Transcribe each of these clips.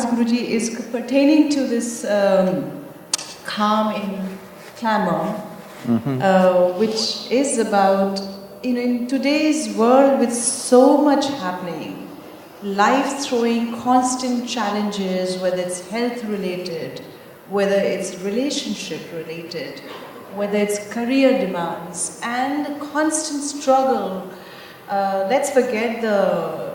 ask Guruji is pertaining to this calm in Clamor, which is about, in today's world with so much happening, life throwing constant challenges, whether it's health related, whether it's relationship related, whether it's career demands, and constant struggle. Let's forget the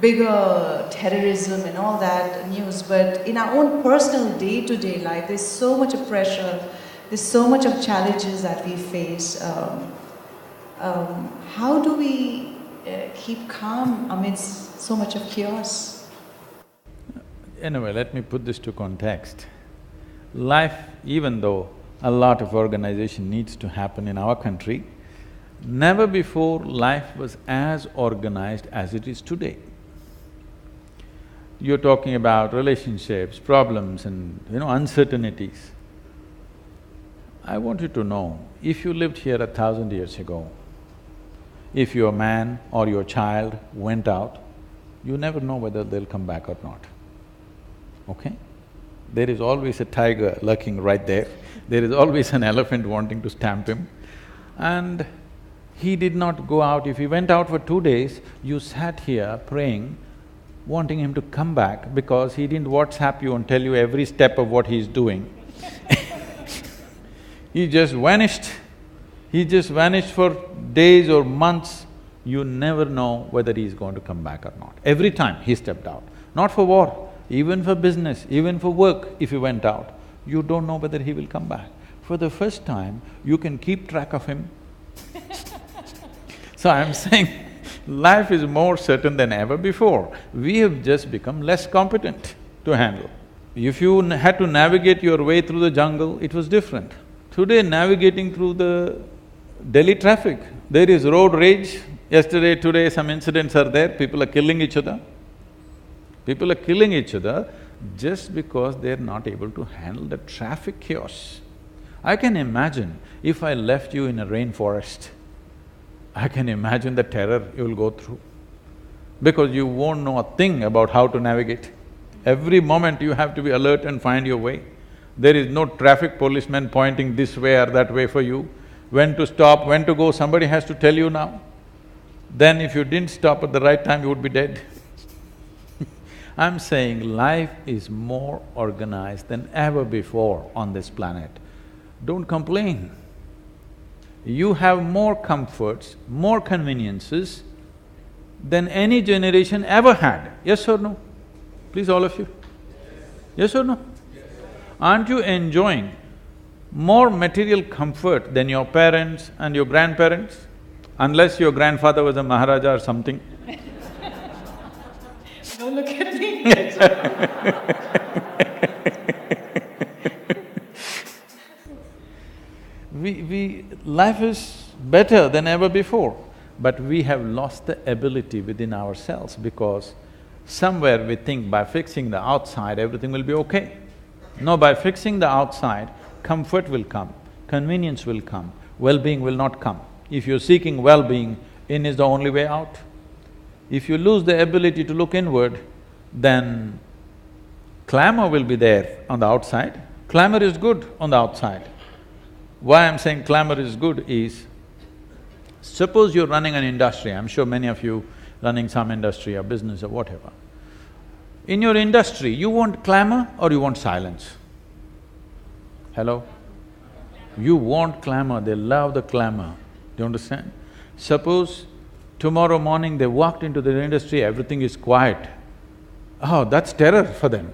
bigger terrorism and all that news, but in our own personal day-to-day life, there's so much of pressure, there's so much of challenges that we face. How do we keep calm amidst so much of chaos? Anyway, let me put this to context. Life, even though a lot of organization needs to happen in our country, never before life was as organized as it is today. You're talking about relationships, problems and uncertainties. I want you to know, if you lived here 1,000 years ago, if your man or your child went out, you never know whether they'll come back or not, okay? There is always a tiger lurking right there, there is always an elephant wanting to stamp him. And he did not go out. If he went out for 2 days, you sat here praying, wanting him to come back because he didn't WhatsApp you and tell you every step of what he's doing. He just vanished. He just vanished for days or months. You never know whether he's going to come back or not. Every time he stepped out, not for war, even for business, even for work, if he went out, you don't know whether he will come back. For the first time, you can keep track of him. So I'm saying, life is more certain than ever before. We have just become less competent to handle. If you had to navigate your way through the jungle, it was different. Today, navigating through the Delhi traffic, there is road rage. Yesterday, today, some incidents are there, people are killing each other. People are killing each other just because they're not able to handle the traffic chaos. I can imagine if I left you in a rainforest, I can imagine the terror you'll go through, because you won't know a thing about how to navigate. Every moment you have to be alert and find your way. There is no traffic policeman pointing this way or that way for you. When to stop, when to go, somebody has to tell you now. Then if you didn't stop at the right time, you would be dead. I'm saying life is more organized than ever before on this planet. Don't complain. You have more comforts, more conveniences than any generation ever had. Yes or no? Please, all of you. Yes or no? Aren't you enjoying more material comfort than your parents and your grandparents? Unless your grandfather was a Maharaja or something. Don't look at me. Life is better than ever before, but we have lost the ability within ourselves because somewhere we think by fixing the outside, everything will be okay. No, by fixing the outside, comfort will come, convenience will come, well-being will not come. If you're seeking well-being, in is the only way out. If you lose the ability to look inward, then clamor will be there on the outside. Clamor is good on the outside. Why I'm saying clamor is good is, suppose you're running an industry, I'm sure many of you running some industry or business or whatever. In your industry, you want clamor or you want silence? Hello? You want clamor, they love the clamor, do you understand? Suppose tomorrow morning they walked into their industry, everything is quiet. Oh, that's terror for them.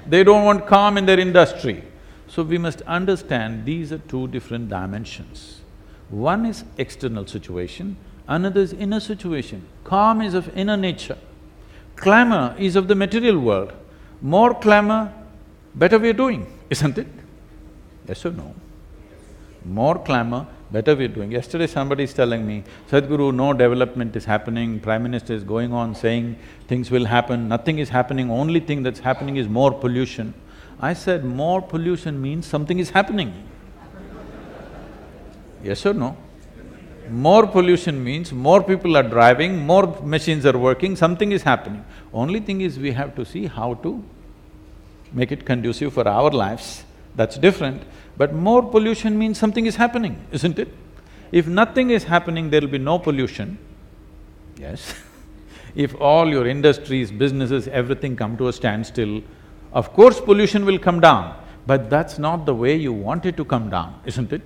They don't want calm in their industry. So we must understand these are two different dimensions. One is external situation, another is inner situation. Calm is of inner nature. Clamor is of the material world. More clamor, better we're doing, isn't it? Yes or no? More clamor, better we're doing. Yesterday somebody is telling me, Sadhguru, no development is happening, Prime Minister is going on saying things will happen, nothing is happening, only thing that's happening is more pollution. I said, more pollution means something is happening. Yes or no? More pollution means more people are driving, more machines are working, something is happening. Only thing is we have to see how to make it conducive for our lives, that's different. But more pollution means something is happening, isn't it? If nothing is happening, there'll be no pollution, yes. If all your industries, businesses, everything come to a standstill, of course pollution will come down, but that's not the way you want it to come down, isn't it?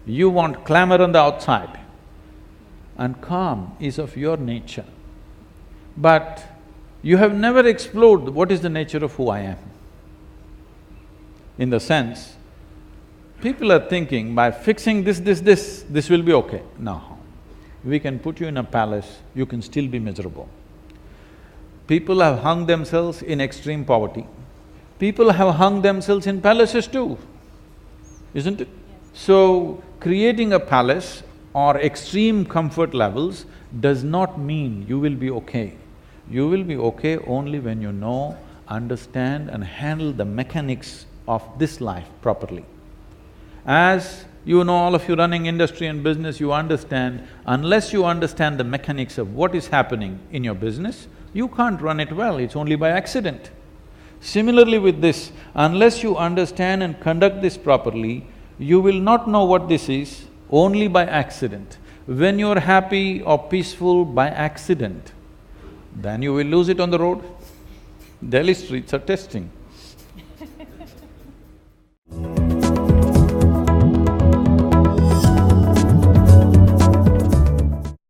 You want clamor on the outside, and calm is of your nature. But you have never explored what is the nature of who I am. In the sense, people are thinking by fixing this will be okay. No. We can put you in a palace, you can still be miserable. People have hung themselves in extreme poverty. People have hung themselves in palaces too, isn't it? So, creating a palace or extreme comfort levels does not mean you will be okay. You will be okay only when you know, understand and handle the mechanics of this life properly. As you know, all of you running industry and business, you understand, unless you understand the mechanics of what is happening in your business, you can't run it well, it's only by accident. Similarly with this, unless you understand and conduct this properly, you will not know what this is only by accident. When you're happy or peaceful by accident, then you will lose it on the road. Delhi streets are testing.